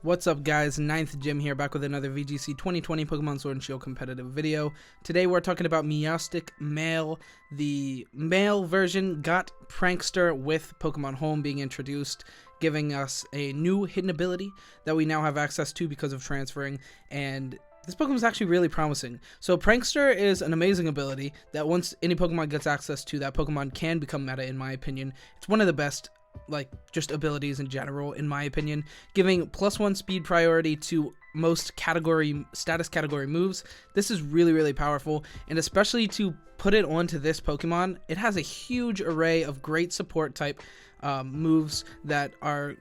What's up guys, Ninth Jim here, back with another VGC 2020 Pokemon Sword and Shield competitive video. Today we're talking about Meowstic-Male. The male version got Prankster with Pokemon Home being introduced, giving us a new hidden ability that we now have access to because of transferring, and this Pokemon is actually really promising. So Prankster is an amazing ability that once any Pokemon gets access to, that Pokemon can become meta in my opinion. It's one of the best just abilities in general in my opinion, giving +1 speed priority to most status category moves. This is really powerful, and especially to put it onto this Pokemon, it has a huge array of great support type moves that are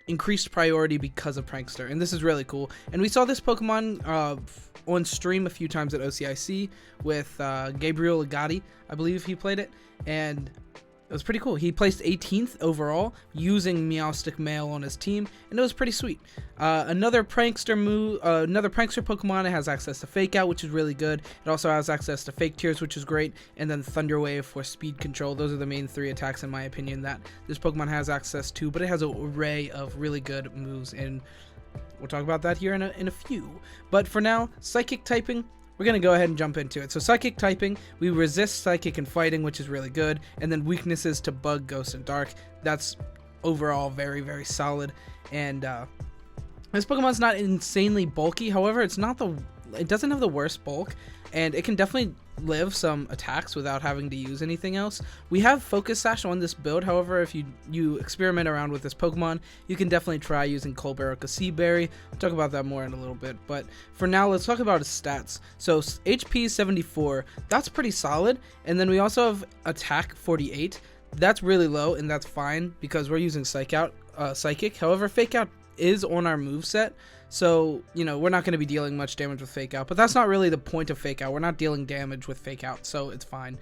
increased priority because of Prankster, and this is really cool. And we saw this Pokemon on stream a few times at OCIC with Gabriel Agati, I believe he played it, and it was pretty cool. He placed 18th overall using Meowstic-Male on his team, and it was pretty sweet. Another Prankster Pokemon, it has access to Fake Out, which is really good. It also has access to Fake Tears, which is great, and then Thunder Wave for speed control. Those are the main 3 attacks in my opinion that this Pokemon has access to, but it has an array of really good moves, and we'll talk about that here in a few. But for now, Psychic typing, we're going to go ahead and jump into it. So Psychic typing, we resist Psychic and Fighting, which is really good. And then weaknesses to Bug, Ghost, and Dark. That's overall very solid. And this Pokemon's not insanely bulky. However, it doesn't have the worst bulk. And it can definitely live some attacks without having to use anything else. We have Focus Sash on this build. However, if you experiment around with this Pokemon, you can definitely try using Colbert or Cassiberry. We'll talk about that more in a little bit. But for now, let's talk about his stats. So HP 74, that's pretty solid. And then we also have Attack 48. That's really low, and that's fine because we're using Psychic. However, Fake Out is on our moveset, so we're not going to be dealing much damage with Fake Out, but that's not really the point of Fake Out. We're not dealing damage with Fake Out, so it's fine.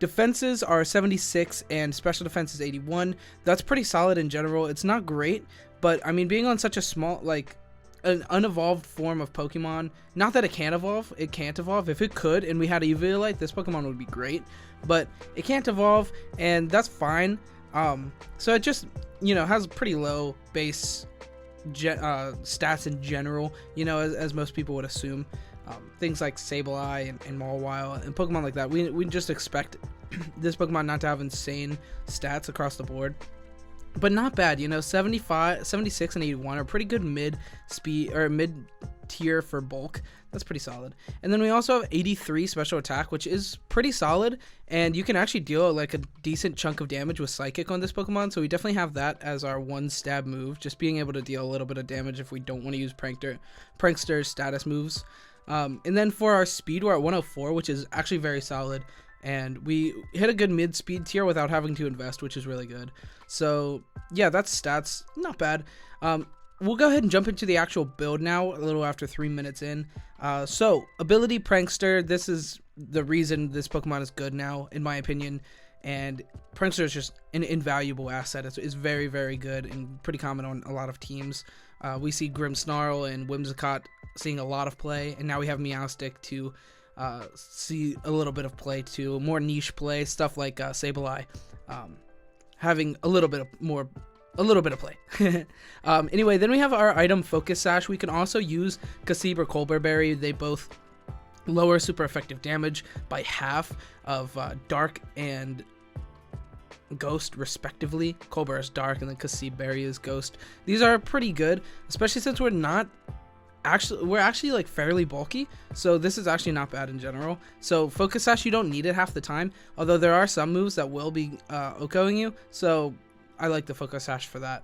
Defenses are 76 and special defense is 81. That's pretty solid in general. It's not great, but I mean, being on such a small, an unevolved form of Pokemon, not that it can't evolve. If it could and we had Eviolite, this Pokemon would be great, but it can't evolve, and that's fine. So it just has pretty low base stats in general, as most people would assume. Things like Sableye and Mawile and Pokemon like that, we just expect this Pokemon not to have insane stats across the board, but not bad. 75, 76, and 81 are pretty good mid tier for bulk. That's pretty solid. And then we also have 83 special attack, which is pretty solid, and you can actually deal a decent chunk of damage with Psychic on this Pokemon, so we definitely have that as our one stab move, just being able to deal a little bit of damage if we don't want to use Prankster's status moves. And then for our speed, we're at 104, which is actually very solid, and we hit a good mid speed tier without having to invest, which is really good. So yeah, that's stats, not bad. We'll go ahead and jump into the actual build now, a little after 3 minutes in. So, ability Prankster, this is the reason this Pokemon is good now, in my opinion. And Prankster is just an invaluable asset. It's very good and pretty common on a lot of teams. We see Grimmsnarl and Whimsicott seeing a lot of play, and now we have Meowstic to see a little bit of play too. More niche play, stuff like Sableye having a little bit of play. Anyway, then we have our item Focus Sash. We can also use Cassib or Colbert Berry. They both lower super effective damage by half of Dark and Ghost respectively. Colbert is Dark and then Cassib Berry is Ghost. These are pretty good, especially since we're actually fairly bulky, so this is actually not bad in general. So Focus Sash, you don't need it half the time, although there are some moves that will be OHKOing you, so I like the Focus Sash for that.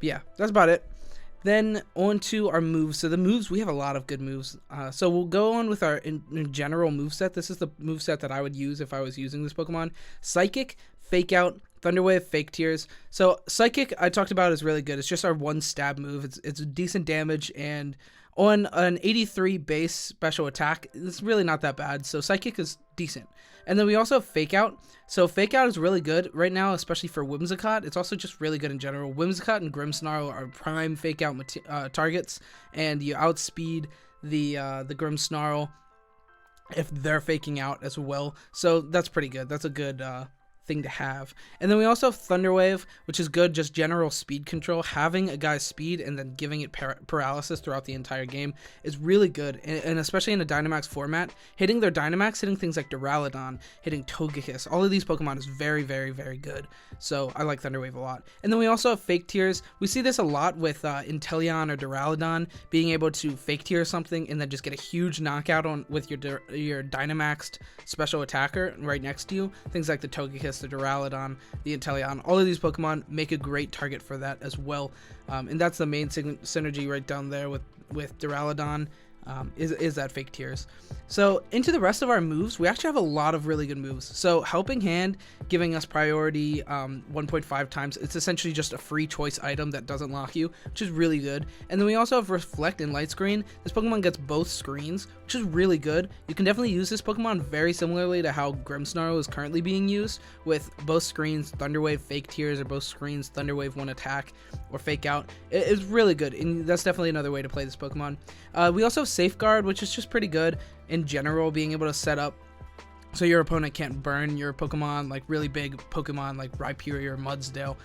Yeah, that's about it. Then on to our moves. So the moves, we have a lot of good moves. So we'll go on with our in general moveset. This is the moveset that I would use if I was using this Pokemon. Psychic, Fake Out, Thunder Wave, Fake Tears. So Psychic, I talked about, is really good. It's just our one stab move. It's decent damage, and on an 83 base special attack, it's really not that bad. So Psychic is decent. And then we also have Fake Out. So Fake Out is really good right now, especially for Whimsicott. It's also just really good in general. Whimsicott and Grimmsnarl are prime Fake Out targets, and you outspeed the Grimmsnarl if they're faking out as well. So that's pretty good. That's a good thing to have. And then we also have Thunder Wave, which is good, just general speed control. Having a guy's speed and then giving it paralysis throughout the entire game is really good, and especially in a Dynamax format, hitting their Dynamax, hitting things like Duraludon, hitting Togekiss, all of these Pokemon is very, very, very good. So I like Thunder Wave a lot. And then we also have Fake Tears. We see this a lot with Inteleon or Duraludon being able to Fake Tear something and then just get a huge knockout on with your Dynamaxed special attacker right next to you. Things like the Togekiss, the Duraludon, the Inteleon, all of these Pokemon make a great target for that as well. And that's the main synergy right down there with Duraludon. Is that Fake Tears. So into the rest of our moves, we actually have a lot of really good moves. So Helping Hand, giving us priority 1.5 times. It's essentially just a free choice item that doesn't lock you, which is really good. And then we also have Reflect and Light Screen. This Pokemon gets both screens, which is really good. You can definitely use this Pokemon very similarly to how Grimmsnarl is currently being used, with both screens Thunder Wave, Fake Tears, or both screens Thunder Wave, 1 attack, or Fake Out. It's really good, and that's definitely another way to play this Pokemon. We also have Safeguard, which is just pretty good in general, being able to set up so your opponent can't burn your Pokemon, like really big Pokemon like Rhyperior or Mudsdale.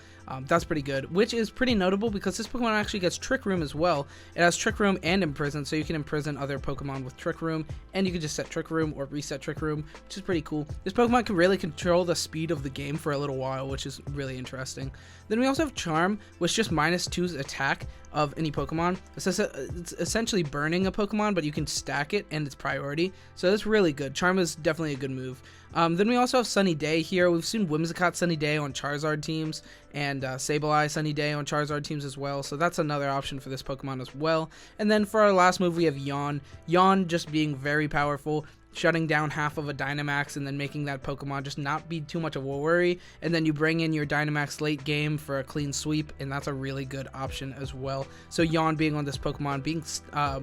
That's pretty good, which is pretty notable because this Pokemon actually gets Trick Room as well. It has Trick Room and Imprison, so you can imprison other Pokemon with Trick Room, and you can just set Trick Room or reset Trick Room, which is pretty cool. This Pokemon can really control the speed of the game for a little while, which is really interesting. Then we also have Charm, which just -2's attack of any Pokemon. It's essentially burning a Pokemon, but you can stack it and its priority, so that's really good. Charm is definitely a good move. Then we also have Sunny Day here. We've seen Whimsicott Sunny Day on Charizard teams, and Sableye Sunny Day on Charizard teams as well, so that's another option for this Pokemon as well. And then for our last move, we have Yawn. Yawn just being very powerful, shutting down half of a Dynamax and then making that Pokemon just not be too much of a worry, and then you bring in your Dynamax late game for a clean sweep, and that's a really good option as well. So Yawn being on this Pokemon, being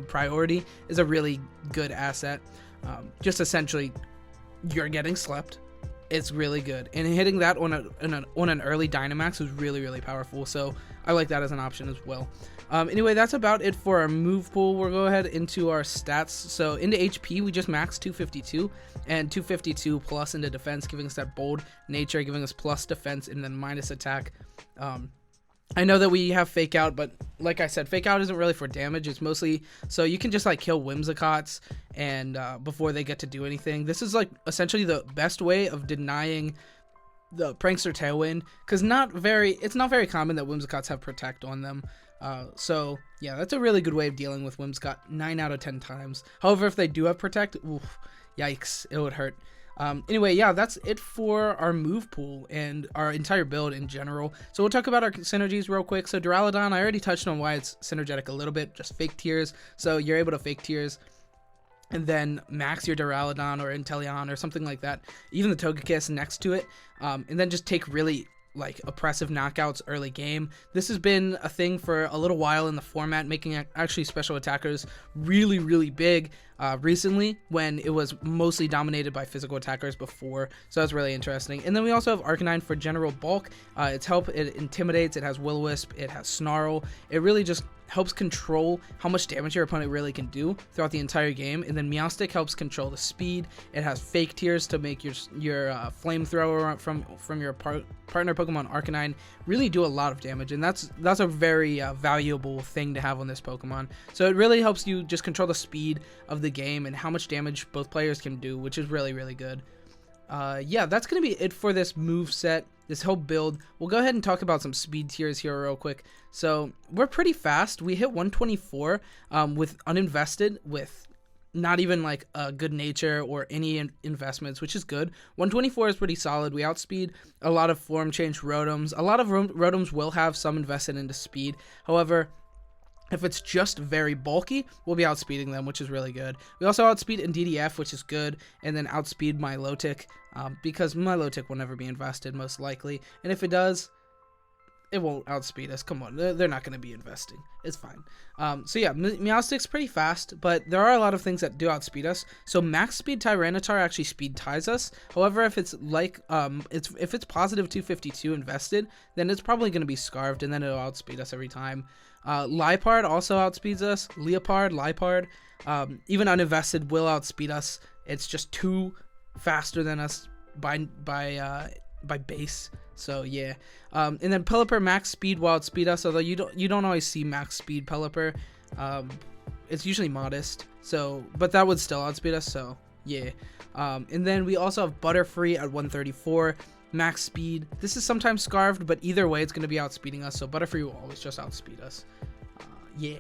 priority, is a really good asset. Just essentially, you're getting slept. It's really good, and hitting that on an early Dynamax is really, really powerful, so I like that as an option as well. Anyway, that's about it for our move pool. We'll go ahead into our stats. So into HP, we just maxed 252, and 252 plus into defense, giving us that bold nature, giving us plus defense and then minus attack. I know that we have Fake Out, but like I said, Fake Out isn't really for damage. It's mostly so you can just like kill Whimsicotts and before they get to do anything. This is like essentially the best way of denying the Prankster Tailwind, because it's not very common that Whimsicotts have Protect on them. So yeah, that's a really good way of dealing with Whimsicott 9 out of 10 times. However, if they do have Protect, oof, yikes, it would hurt. Anyway, yeah, that's it for our move pool and our entire build in general. So we'll talk about our synergies real quick. So Duraludon, I already touched on why it's synergetic a little bit, just Fake Tears. So you're able to Fake Tears and then max your Duraludon or Inteleon or something like that, even the Togekiss next to it, and then just take really like oppressive knockouts early game. This has been a thing for a little while in the format, making actually special attackers really, really big recently, when it was mostly dominated by physical attackers before, so that's really interesting. And then we also have Arcanine for general bulk. Its help, it intimidates, it has Will-O-Wisp, it has Snarl. It really just helps control how much damage your opponent really can do throughout the entire game. And then Meowstic helps control the speed. It has Fake Tears to make your flamethrower from your partner Pokemon Arcanine really do a lot of damage, and that's a very valuable thing to have on this Pokemon. So it really helps you just control the speed of the game and how much damage both players can do, which is really, really good. Yeah, that's going to be it for this move set, this whole build. We'll go ahead and talk about some speed tiers here real quick. So we're pretty fast. We hit 124 with uninvested, with not even like a good nature or any investments, which is good. 124 is pretty solid. We outspeed a lot of form change Rotoms. A lot of Rotoms will have some invested into speed. However, if it's just very bulky, we'll be outspeeding them, which is really good. We also outspeed in DDF, which is good, and then outspeed Milotic, because Milotic will never be invested, most likely. And if it does, it won't outspeed us. Come on, they're not going to be investing. It's fine. So yeah, Meowstic's pretty fast, but there are a lot of things that do outspeed us. So max speed Tyranitar actually speed ties us. However, if it's like if it's positive 252 invested, then it's probably going to be Scarfed, and then it'll outspeed us every time. Liepard also outspeeds us. Liepard, even uninvested will outspeed us. It's just too faster than us by by base. So yeah, and then Pelipper max speed will outspeed us, although you don't always see max speed Pelipper. It's usually modest, so but that would still outspeed us. So yeah, and then we also have Butterfree at 134 max speed. This is sometimes Scarfed, but either way, it's going to be outspeeding us. So Butterfree will always just outspeed us. Yeah,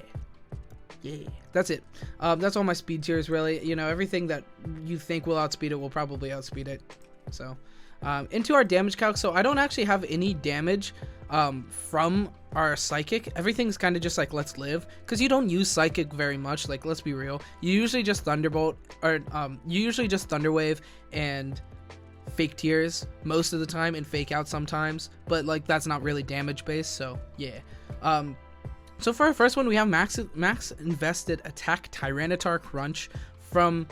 that's it. That's all my speed tiers, really. You know, everything that you think will outspeed it will probably outspeed it. So into our damage calc. So I don't actually have any damage from our Psychic. Everything's kind of just like Let's Live, because you don't use Psychic very much. Like, let's be real, you usually just Thunderbolt, or you usually just Thunder Wave and Fake Tears most of the time, and Fake Out sometimes, but like that's not really damage based. So yeah. So for our first one, we have max invested attack Tyranitar Crunch from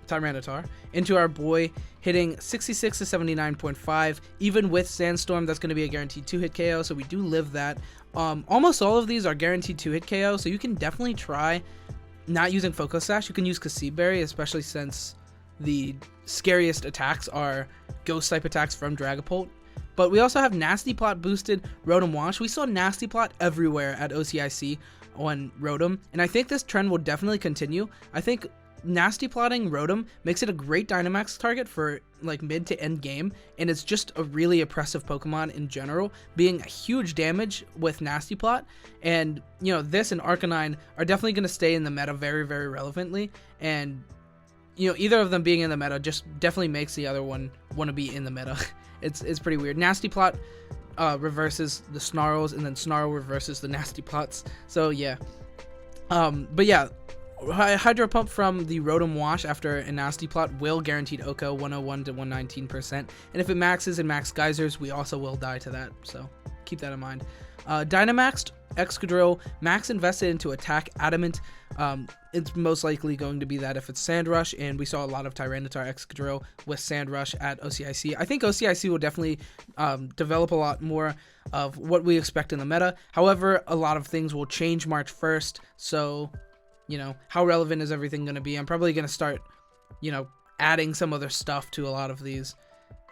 Tyranitar into our boy, hitting 66 to 79.5. Even with Sandstorm, that's going to be a guaranteed 2-hit KO, so we do live that. Almost all of these are guaranteed 2-hit KO, so you can definitely try not using Focus Sash. You can use Berry, especially since the scariest attacks are Ghost type attacks from Dragapult. But we also have Nasty Plot boosted Rotom-Wash. We saw Nasty Plot everywhere at OCIC on Rotom, and I think this trend will definitely continue. I think Nasty Plotting Rotom makes it a great Dynamax target for like mid to end game, and it's just a really oppressive Pokemon in general, being a huge damage with Nasty Plot. And you know, this and Arcanine are definitely going to stay in the meta very, very relevantly, and you know, either of them being in the meta just definitely makes the other one want to be in the meta. It's pretty weird. Nasty Plot reverses the Snarls, and then Snarl reverses the Nasty Plots. So yeah. But yeah, Hydro Pump from the Rotom-Wash after a Nasty Plot will guaranteed OHKO 101 to 119%. And if it maxes and max Geysers, we also will die to that. So keep that in mind. Dynamaxed Excadrill, max invested into attack Adamant. It's most likely going to be that if it's Sand Rush, and we saw a lot of Tyranitar Excadrill with Sand Rush at OCIC. I think OCIC will definitely develop a lot more of what we expect in the meta. However, a lot of things will change March 1st, so you know, how relevant is everything going to be? I'm probably going to start, you know, adding some other stuff to a lot of these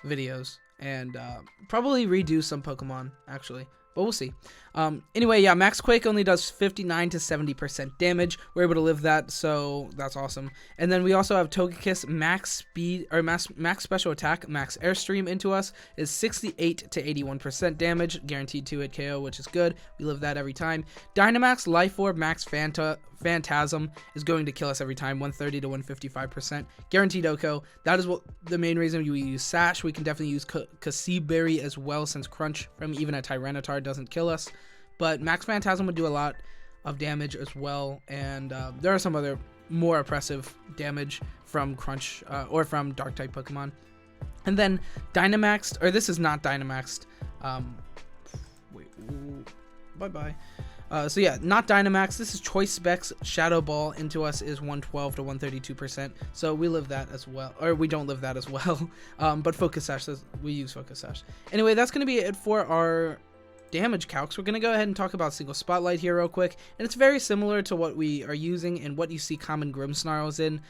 videos, and probably redo some Pokemon, actually. But we'll see. Anyway, yeah, Max Quake only does 59 to 70% damage. We're able to live that, so that's awesome. And then we also have Togekiss max speed, or max special attack, max airstream into us is 68 to 81% damage, guaranteed 2-hit KO, which is good. We live that every time. Dynamax Life Orb max Phantasm is going to kill us every time, 130 to 155%, guaranteed OHKO. That is what the main reason we use Sash. We can definitely use Berry as well, since Crunch from even a Tyranitar doesn't kill us. But Max Phantasm would do a lot of damage as well, and there are some other more oppressive damage from Crunch or from Dark type Pokemon. And then Dynamaxed, or this is not Dynamaxed. Bye. So yeah, not Dynamax. This is Choice Specs Shadow Ball into us is 112 to 132%. So we live that as well, or we don't live that as well. But Focus Sash says we use Focus Sash. Anyway, that's going to be it for our damage calcs. We're going to go ahead and talk about Single Spotlight here real quick, and it's very similar to what we are using and what you see common Grimmsnarls in,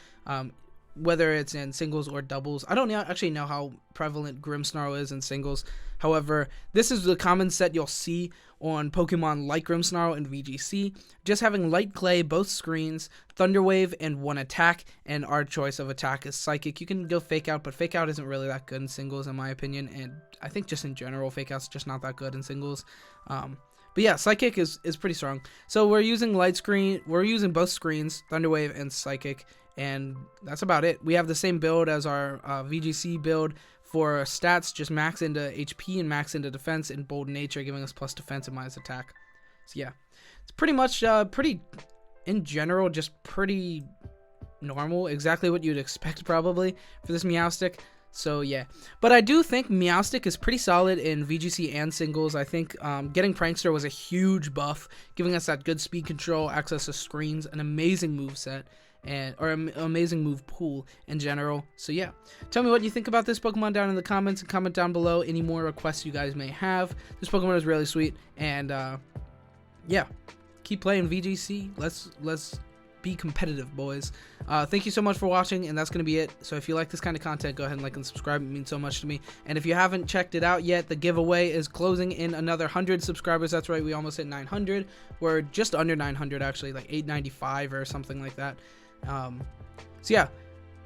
whether it's in singles or doubles. I don't actually know how prevalent Grimmsnarl is in singles. However, this is the common set you'll see on Pokemon like Grimmsnarl and VGC, just having Light Clay, both screens, Thunder Wave, and one attack, and our choice of attack is Psychic. You can go Fake Out, but Fake Out isn't really that good in singles in my opinion, and I think just in general, Fake Out's just not that good in singles. But yeah, Psychic is pretty strong. So we're using we're using both screens, Thunder Wave and Psychic, and that's about it. We have the same build as our VGC build for stats, just max into HP and max into defense and Bold Nature, giving us plus defense and minus attack. So yeah, it's pretty much in general, just pretty normal, exactly what you'd expect probably for this Meowstic. So yeah, but I do think Meowstic is pretty solid in VGC and singles. I think getting Prankster was a huge buff, giving us that good speed control, access to screens, an amazing moveset, or an amazing move pool in general. So yeah, tell me what you think about this Pokemon down in the comments, and comment down below any more requests you guys may have. This Pokemon is really sweet, and yeah, keep playing VGC. Let's be competitive, boys. Thank you so much for watching, and that's going to be it. So if you like this kind of content, go ahead and like and subscribe. It means so much to me. And if you haven't checked it out yet, the giveaway is closing in another 100 subscribers. That's right, we almost hit 900. We're just under 900, actually, like 895 or something like that. So yeah,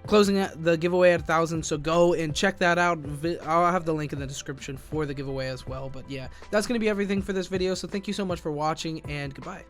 closing the giveaway at 1,000, so go and check that out. I'll have the link in the description for the giveaway as well. But yeah, that's going to be everything for this video, so thank you so much for watching, and goodbye.